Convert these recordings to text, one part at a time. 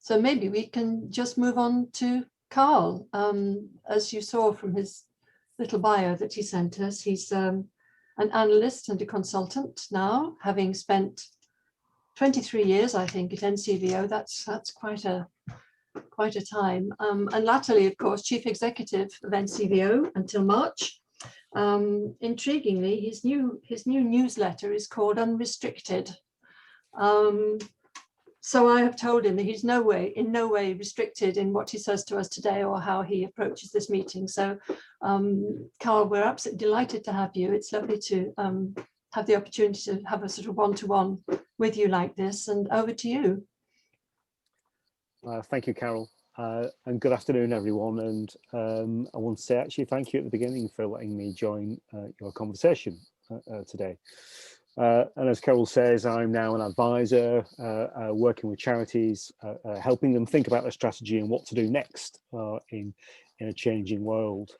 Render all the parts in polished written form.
So maybe we can just move on to Karl. As you saw from his little bio that he sent us, he's an analyst and a consultant now, having spent 23 years, I think, at NCVO. That's quite a time. And latterly, of course, chief executive of NCVO until March. Intriguingly, his new newsletter is called Unrestricted. So I have told him that he's in no way restricted in what he says to us today or how he approaches this meeting. So Karl, we're absolutely delighted to have you. It's lovely to have the opportunity to have a sort of one-to-one with you like this, and over to you. Thank you, Carol, and good afternoon, everyone. And I want to say actually thank you at the beginning for letting me join your conversation today. And as Carol says, I'm now an advisor working with charities, helping them think about their strategy and what to do next in a changing world.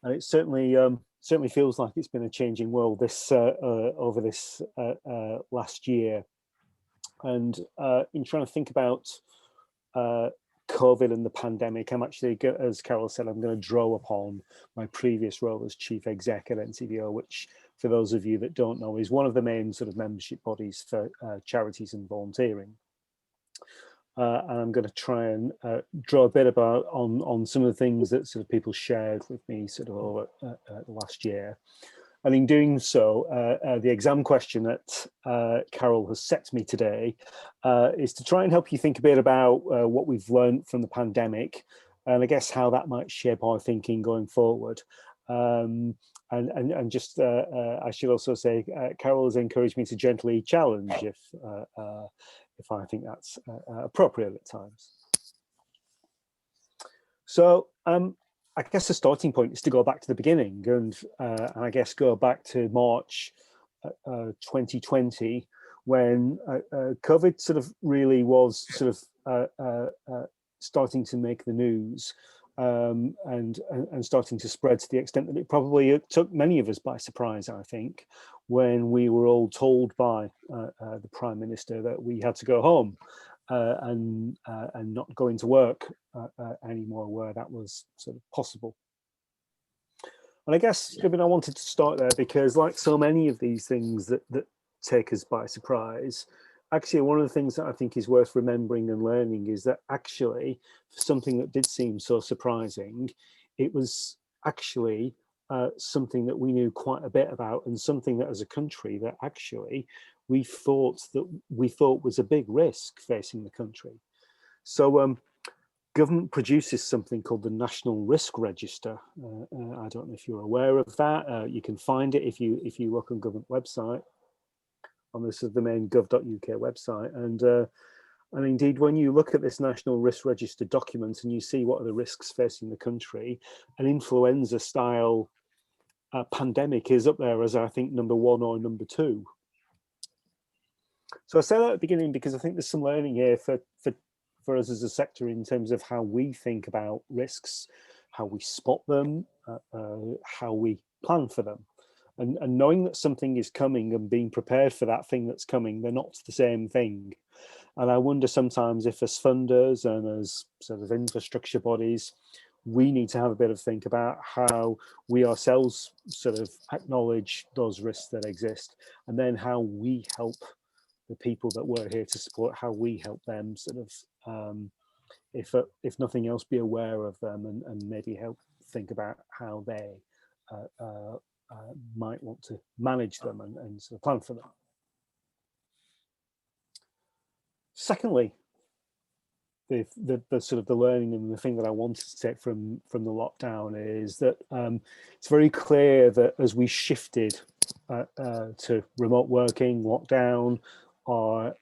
And it certainly feels like it's been a changing world over this last year. And in trying to think about COVID and the pandemic, I'm actually, as Carol said, I'm going to draw upon my previous role as chief exec at NCVO, which, for those of you that don't know, is one of the main sort of membership bodies for charities and volunteering. And I'm going to try and draw a bit about on some of the things that sort of people shared with me sort of over the last year. And in doing so, the exam question that Carol has set to me today is to try and help you think a bit about what we've learned from the pandemic, and I guess how that might shape our thinking going forward. And just, I should also say, Carol has encouraged me to gently challenge if I think that's appropriate at times. So I guess the starting point is to go back to the beginning, and I guess go back to March 2020, when COVID sort of really was sort of starting to make the news. And starting to spread to the extent that it probably took many of us by surprise, I think, when we were all told by the Prime Minister that we had to go home and not go into work anymore, where that was sort of possible. And I guess, I mean, I wanted to start there because, like so many of these things that take us by surprise, actually, one of the things that I think is worth remembering and learning is that actually, for something that did seem so surprising, it was actually something that we knew quite a bit about, and something that as a country that actually we thought was a big risk facing the country. So government produces something called the National Risk Register. I don't know if you're aware of that. You can find it if you look on government website. On this is the main gov.uk website, and indeed, when you look at this National Risk Register document and you see what are the risks facing the country, an influenza-style pandemic is up there as, I think, number 1 or number 2. So I say that at the beginning because I think there's some learning here for us as a sector in terms of how we think about risks, how we spot them, how we plan for them. And knowing that something is coming and being prepared for that thing that's coming, they're not the same thing. And I wonder sometimes if as funders and as sort of infrastructure bodies, we need to have a bit of think about how we ourselves sort of acknowledge those risks that exist, and then how we help the people that we're here to support, how we help them sort of, if nothing else, be aware of them and maybe help think about how they might want to manage them and sort of plan for them. Secondly, the sort of the learning and the thing that I wanted to take from the lockdown is that it's very clear that as we shifted to remote working, lockdown, our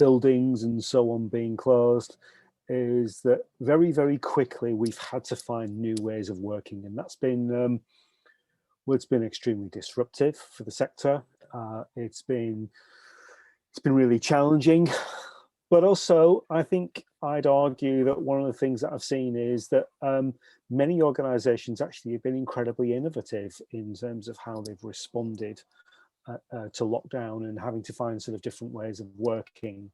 buildings and so on being closed, is that very, very quickly we've had to find new ways of working, and that's been well, it's been extremely disruptive for the sector. It's been really challenging, but also I think I'd argue that one of the things that I've seen is that many organisations actually have been incredibly innovative in terms of how they've responded to lockdown and having to find sort of different ways of working.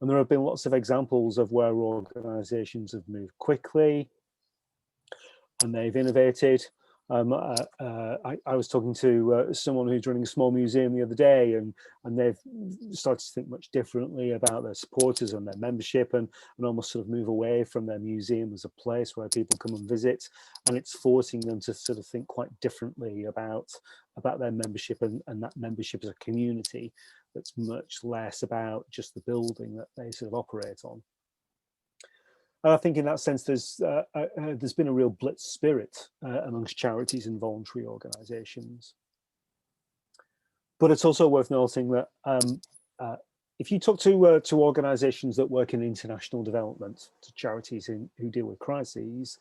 And there have been lots of examples of where organisations have moved quickly and they've innovated. I was talking to someone who's running a small museum the other day, and they've started to think much differently about their supporters and their membership, and almost sort of move away from their museum as a place where people come and visit, and it's forcing them to sort of think quite differently about their membership and that membership as a community that's much less about just the building that they sort of operate on. And I think in that sense, there's been a real blitz spirit amongst charities and voluntary organisations. But it's also worth noting that if you talk to organisations that work in international development, to charities who deal with crises,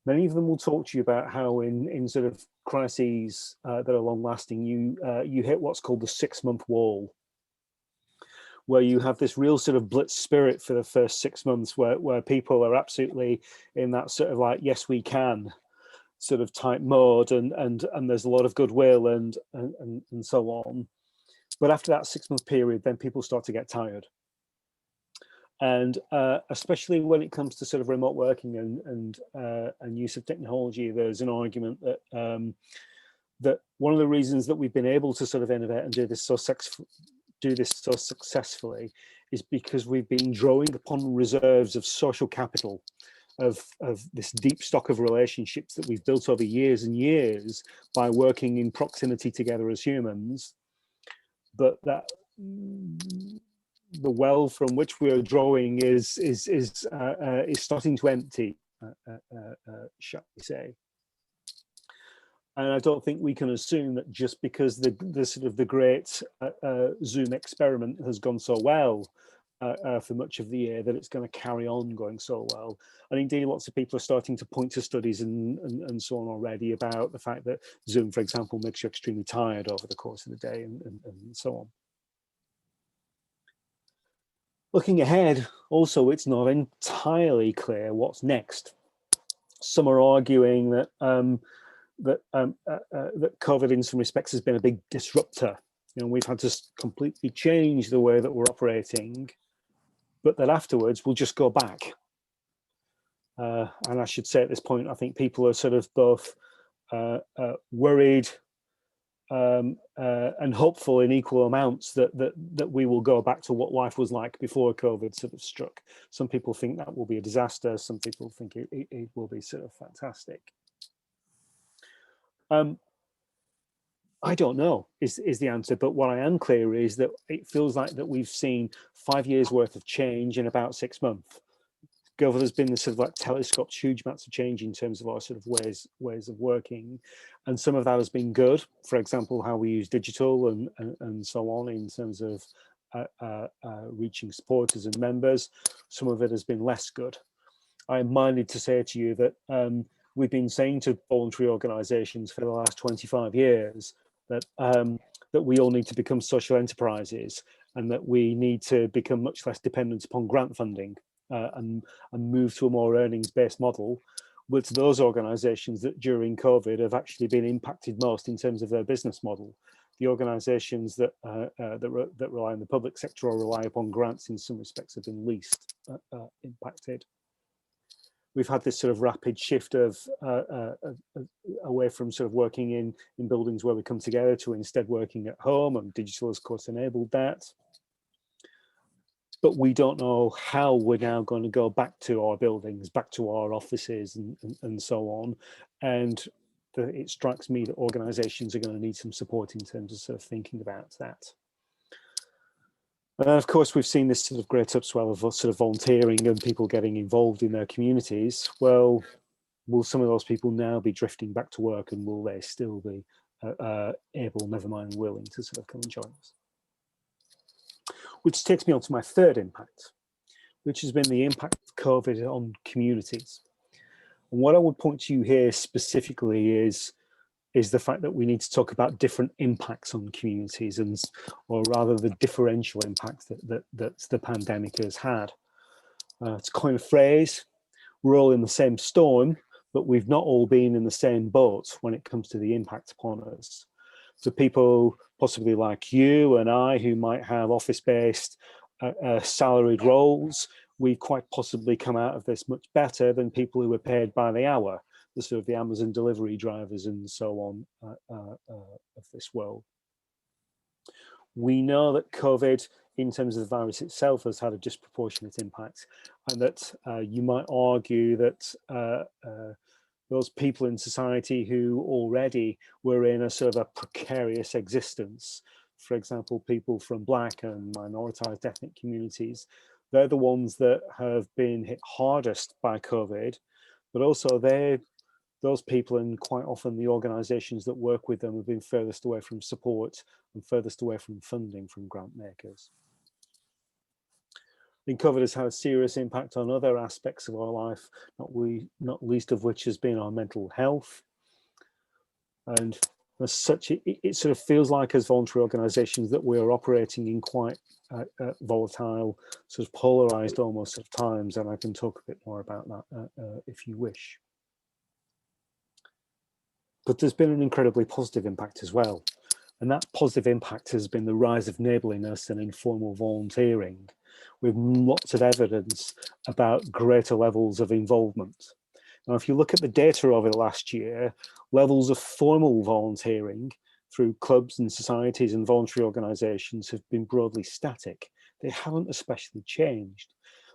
many of them will talk to you about how in sort of crises that are long lasting, you hit what's called the 6-month wall, where you have this real sort of blitz spirit for the first 6 months, where people are absolutely in that sort of like, yes, we can sort of type mode, and there's a lot of goodwill and so on. But after that 6-month period, then people start to get tired. And especially when it comes to sort of remote working and use of technology, there's an argument that that one of the reasons that we've been able to sort of innovate and do this so successfully is because we've been drawing upon reserves of social capital, of this deep stock of relationships that we've built over years and years by working in proximity together as humans, but that the well from which we are drawing is starting to empty, shall we say. And I don't think we can assume that just because the sort of the great Zoom experiment has gone so well for much of the year, that it's going to carry on going so well. And indeed, lots of people are starting to point to studies and so on already about the fact that Zoom, for example, makes you extremely tired over the course of the day and so on. Looking ahead, also, it's not entirely clear what's next. Some are arguing that that COVID in some respects has been a big disruptor. You know, we've had to completely change the way that we're operating, but that afterwards we'll just go back. And I should say at this point, I think people are sort of both worried and hopeful in equal amounts that we will go back to what life was like before COVID sort of struck. Some people think that will be a disaster. Some people think it will be sort of fantastic. I don't know is the answer, but what I am clear is that it feels like that we've seen 5 years worth of change in about 6 months. There's been this sort of like telescoped huge amounts of change in terms of our sort of ways of working, and some of that has been good. For example, how we use digital and so on in terms of reaching supporters and members. Some of it has been less good. I'm minded to say to you that we've been saying to voluntary organisations for the last 25 years that that we all need to become social enterprises, and that we need to become much less dependent upon grant funding and move to a more earnings-based model. But to those organisations that during COVID have actually been impacted most in terms of their business model, the organisations that that rely on the public sector or rely upon grants in some respects have been least impacted. We've had this sort of rapid shift of away from sort of working in buildings where we come together to instead working at home, and digital has of course enabled that. But we don't know how we're now going to go back to our buildings, back to our offices and so on. And it strikes me that organisations are going to need some support in terms of sort of thinking about that. And of course, we've seen this sort of great upswell of sort of volunteering and people getting involved in their communities. Well, will some of those people now be drifting back to work, and will they still be able, never mind willing, to sort of come and join us? Which takes me on to my third impact, which has been the impact of COVID on communities. And what I would point to you here specifically is the fact that we need to talk about different impacts on communities, or rather the differential impacts that the pandemic has had. To coin a phrase, we're all in the same storm, but we've not all been in the same boat when it comes to the impact upon us. So people possibly like you and I, who might have office-based salaried roles, we quite possibly come out of this much better than people who were paid by the hour, the sort of the Amazon delivery drivers and so on of this world. We know that COVID, in terms of the virus itself, has had a disproportionate impact, and that you might argue that those people in society who already were in a sort of a precarious existence, for example, people from Black and minoritized ethnic communities, they're the ones that have been hit hardest by COVID, but also those people, and quite often the organizations that work with them, have been furthest away from support and furthest away from funding from grant makers. I think COVID has had a serious impact on other aspects of our life, not least of which has been our mental health. And as such, it sort of feels like, as voluntary organizations, that we're operating in quite volatile, sort of polarized almost sort of times, and I can talk a bit more about that if you wish. But there's been an incredibly positive impact as well. And that positive impact has been the rise of neighbourliness and informal volunteering, with lots of evidence about greater levels of involvement. Now, if you look at the data over the last year, levels of formal volunteering through clubs and societies and voluntary organisations have been broadly static. They haven't especially changed.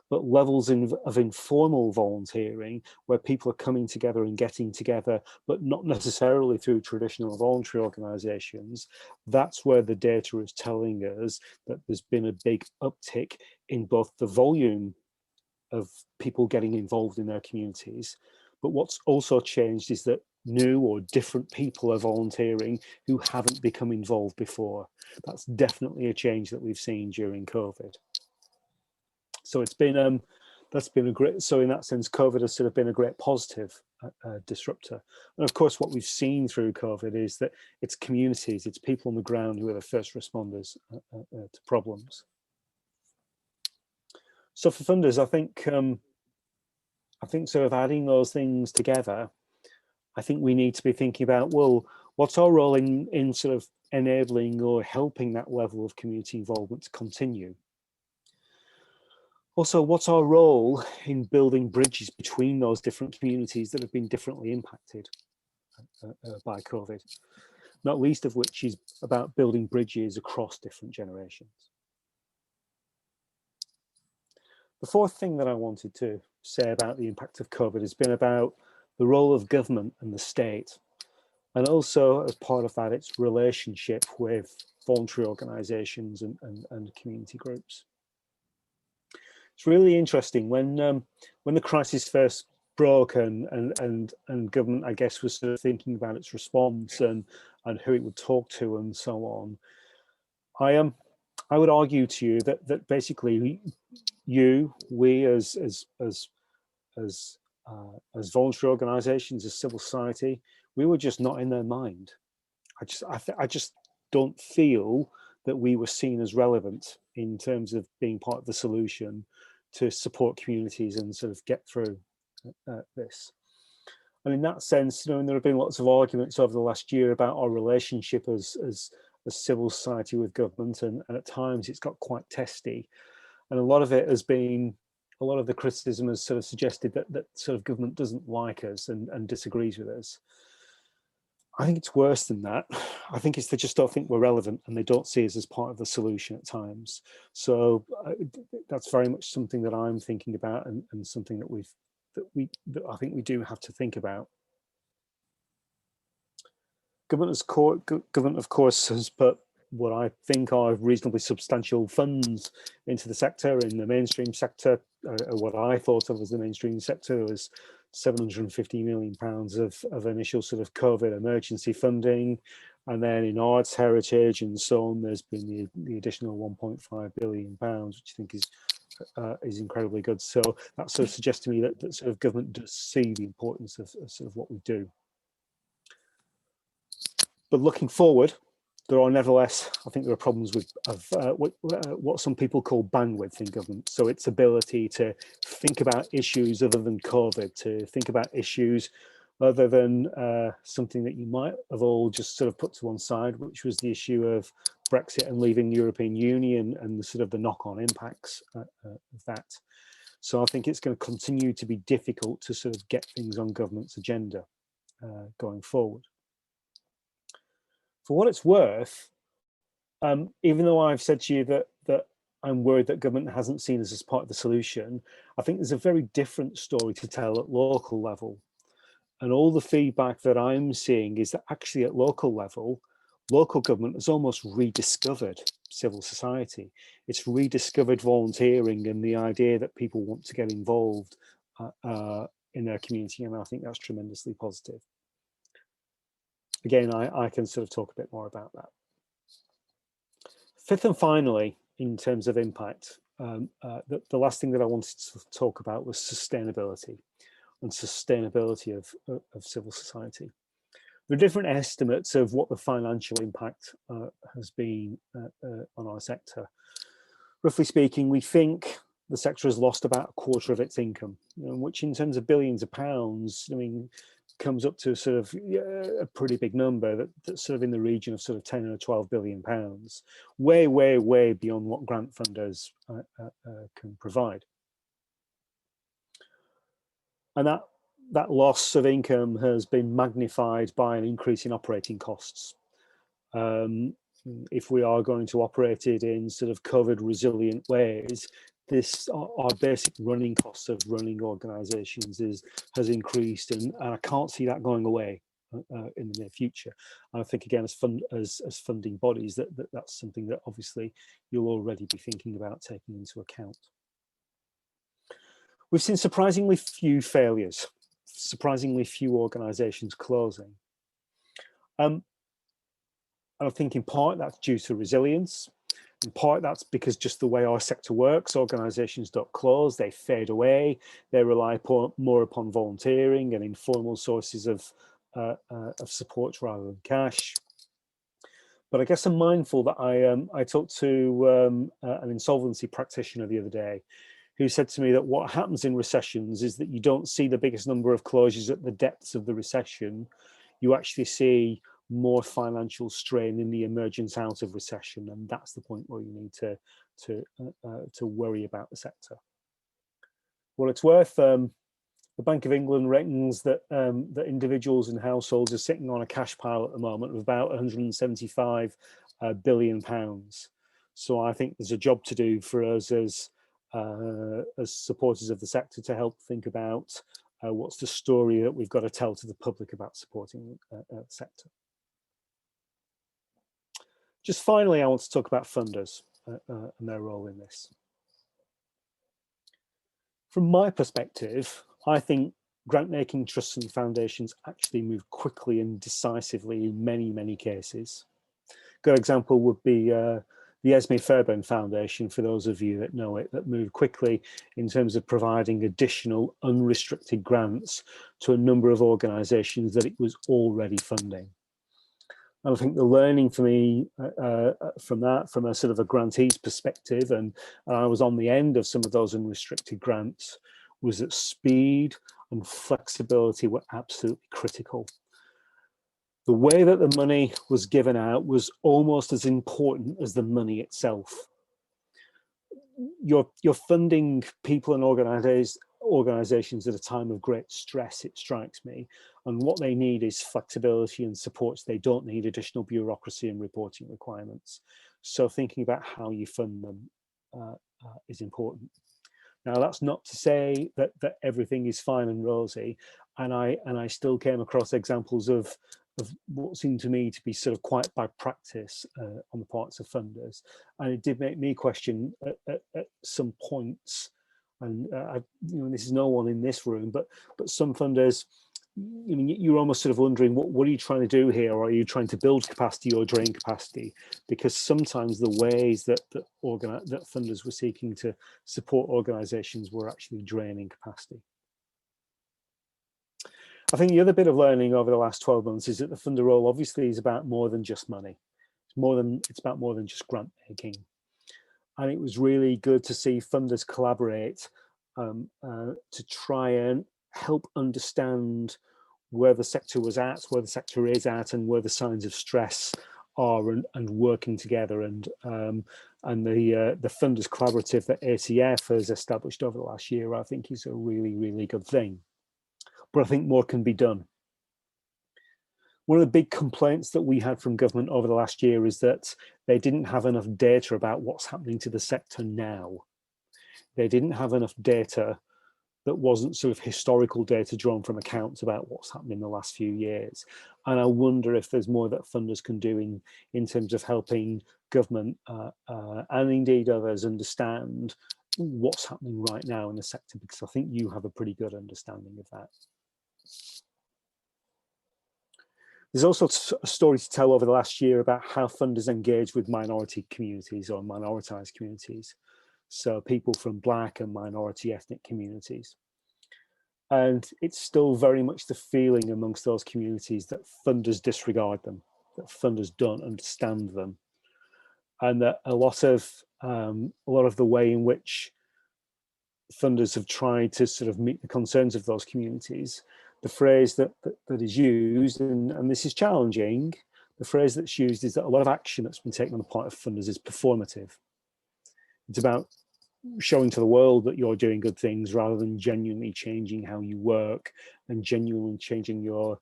But levels of informal volunteering, where people are coming together and getting together, but not necessarily through traditional voluntary organisations, that's where the data is telling us that there's been a big uptick in both the volume of people getting involved in their communities. But what's also changed is that new or different people are volunteering who haven't become involved before. That's definitely a change that we've seen during COVID. So it's been that's been a great, so in that sense, COVID has sort of been a great positive disruptor. And of course, what we've seen through COVID is that it's communities, it's people on the ground who are the first responders to problems. So for funders, I think sort of adding those things together, I think we need to be thinking about, well, what's our role in sort of enabling or helping that level of community involvement to continue? Also, what's our role in building bridges between those different communities that have been differently impacted by COVID, not least of which is about building bridges across different generations. The fourth thing that I wanted to say about the impact of COVID has been about the role of government and the state, and also as part of that, its relationship with voluntary organisations and community groups. It's really interesting when the crisis first broke and government, I guess, was sort of thinking about its response and who it would talk to and so on. I would argue to you that basically we as voluntary organisations, as civil society, we were just not in their mind. I just don't feel that we were seen as relevant in terms of being part of the solution to support communities and sort of get through this. And in that sense, and there have been lots of arguments over the last year about our relationship as civil society with government, and at times it's got quite testy. And a lot of it has been, a lot of the criticism has sort of suggested that sort of government doesn't like us and disagrees with us. I think it's worse than that. I think it's they just don't think we're relevant and they don't see us as part of the solution at times. So that's very much something that I'm thinking about and something that I think we do have to think about. Government, of course, has put what I think are reasonably substantial funds into the sector. In the mainstream sector, what I thought of as the mainstream sector was £750 million of initial sort of COVID emergency funding. And then in arts, heritage and so on, there's been the additional £1.5 billion, which I think is incredibly good. So that sort of suggests to me that sort of government does see the importance of sort of what we do. But looking forward, there are nevertheless, I think there are problems with what some people call bandwidth in government. So its ability to think about issues other than COVID, to think about issues other than something that you might have all just sort of put to one side, which was the issue of Brexit and leaving the European Union and the sort of the knock-on impacts of that. So I think it's going to continue to be difficult to sort of get things on government's agenda going forward. For what it's worth, even though I've said to you that I'm worried that government hasn't seen us as part of the solution, I think there's a very different story to tell at local level. And all the feedback that I'm seeing is that actually at local level, local government has almost rediscovered civil society. It's rediscovered volunteering and the idea that people want to get involved in their community. And I think that's tremendously positive. Again, I can sort of talk a bit more about that. Fifth and finally, in terms of impact, the last thing that I wanted to talk about was sustainability and sustainability of civil society. There are different estimates of what the financial impact has been on our sector. Roughly speaking, we think the sector has lost about a quarter of its income, which in terms of billions of pounds, I mean, comes up to sort of a pretty big number that's sort of in the region of sort of 10 or 12 billion pounds, way, way, way beyond what grant funders can provide. And that loss of income has been magnified by an increase in operating costs. If we are going to operate it in sort of COVID resilient ways, our basic running costs of running organisations has increased, and I can't see that going away in the near future. And I think again, as funding bodies, that's something that obviously you'll already be thinking about taking into account. We've seen surprisingly few failures, surprisingly few organisations closing. And I think in part that's due to resilience. In part that's because just the way our sector works, organisations don't close, they fade away, they rely more upon volunteering and informal sources of support rather than cash. But I guess I'm mindful that I talked to an insolvency practitioner the other day who said to me that what happens in recessions is that you don't see the biggest number of closures at the depths of the recession. You actually see more financial strain in the emergence out of recession, and that's the point where you need to worry about the sector. What it's worth, the Bank of England reckons that that individuals and households are sitting on a cash pile at the moment of about 175 billion pounds. So I think there's a job to do for us as supporters of the sector to help think about what's the story that we've got to tell to the public about supporting the sector. Just finally, I want to talk about funders and their role in this. From my perspective, I think grant-making trusts and foundations actually move quickly and decisively in many, many cases. A good example would be the Esme Fairbairn Foundation, for those of you that know it, that moved quickly in terms of providing additional unrestricted grants to a number of organisations that it was already funding. And I think the learning for me from that, from a sort of a grantee's perspective, and I was on the end of some of those unrestricted grants, was that speed and flexibility were absolutely critical. The way that the money was given out was almost as important as the money itself. You're funding people and organisations at a time of great stress, it strikes me, and what they need is flexibility and support. They don't need additional bureaucracy and reporting requirements. So thinking about how you fund them is important. Now, that's not to say that everything is fine and rosy, and I still came across examples of what seemed to me to be sort of quite bad practice on the parts of funders, and it did make me question at some points. And this is no one in this room, but some funders, I mean, you're almost sort of wondering what are you trying to do here? Or are you trying to build capacity or drain capacity? Because sometimes the ways that funders were seeking to support organisations were actually draining capacity. I think the other bit of learning over the last 12 months is that the funder role obviously is about more than just money. It's about more than just grant making. And it was really good to see funders collaborate to try and help understand where the sector was at, where the sector is at, and where the signs of stress are and working together, and the funders collaborative that ACF has established over the last year, I think, is a really, really good thing. But I think more can be done. One of the big complaints that we had from government over the last year is that they didn't have enough data about what's happening to the sector now. They didn't have enough data that wasn't sort of historical data drawn from accounts about what's happened in the last few years. And I wonder if there's more that funders can do in terms of helping government and indeed others understand what's happening right now in the sector, because I think you have a pretty good understanding of that. There's also a story to tell over the last year about how funders engage with minority communities or minoritized communities. So people from Black and minority ethnic communities. And it's still very much the feeling amongst those communities that funders disregard them, that funders don't understand them. And that a lot of the way in which funders have tried to sort of meet the concerns of those communities, the phrase that is used, and this is challenging, the phrase that's used is that a lot of action that's been taken on the part of funders is performative. It's about showing to the world that you're doing good things rather than genuinely changing how you work and genuinely changing your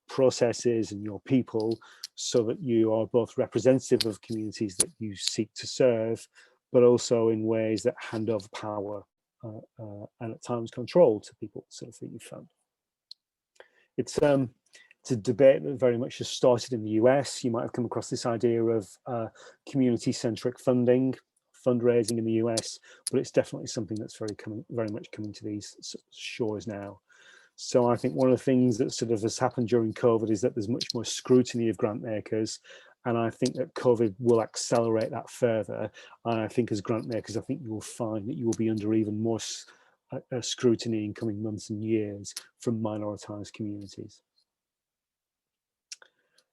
processes and your people, so that you are both representative of communities that you seek to serve, but also in ways that hand over power and at times control to people sort of that you fund. It's a debate that very much has started in the US. You might have come across this idea of community-centric fundraising in the US, but it's definitely something that's very much coming to these shores now. So I think one of the things that sort of has happened during COVID is that there's much more scrutiny of grant makers, and I think that COVID will accelerate that further. And I think as grant makers, I think you will find that you will be under even more scrutiny in coming months and years from minoritized communities.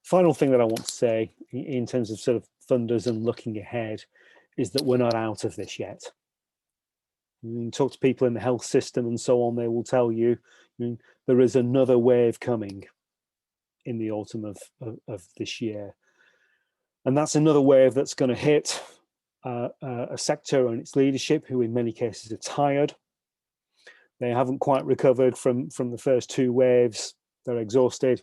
Final thing that I want to say in terms of sort of funders and looking ahead is that we're not out of this yet. You talk to people in the health system and so on, they will tell you, there is another wave coming in the autumn of this year. And that's another wave that's going to hit a sector and its leadership who in many cases are tired. They haven't quite recovered from the first two waves. They're exhausted.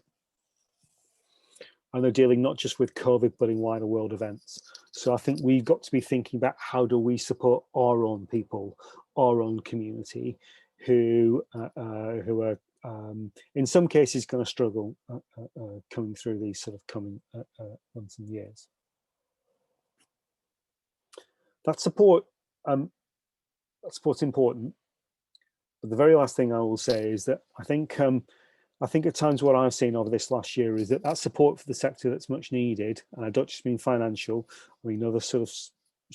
And they're dealing not just with COVID, but in wider world events. So I think we've got to be thinking about how do we support our own people, our own community, who are in some cases going to struggle coming through these sort of coming months and years. That support's important. But the very last thing I will say is that I think at times what I've seen over this last year is that support for the sector that's much needed, and I don't just mean financial, I mean other sorts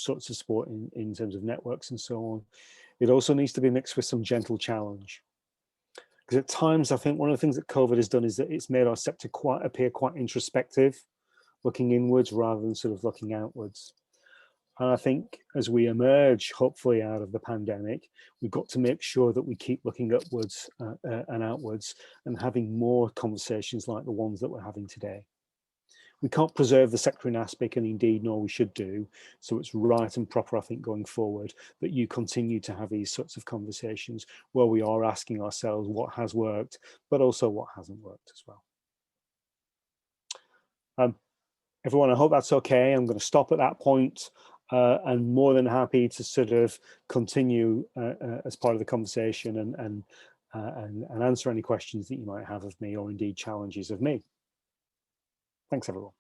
of support in terms of networks and so on. It also needs to be mixed with some gentle challenge. Because at times I think one of the things that COVID has done is that it's made our sector appear quite introspective, looking inwards rather than sort of looking outwards. And I think as we emerge, hopefully, out of the pandemic, we've got to make sure that we keep looking upwards and outwards and having more conversations like the ones that we're having today. We can't preserve the sector in aspect, and indeed, nor we should do. So it's right and proper, I think, going forward, that you continue to have these sorts of conversations where we are asking ourselves what has worked, but also what hasn't worked as well. Everyone, I hope that's okay. I'm going to stop at that point. And more than happy to sort of continue as part of the conversation and answer any questions that you might have of me, or indeed challenges of me. Thanks, everyone.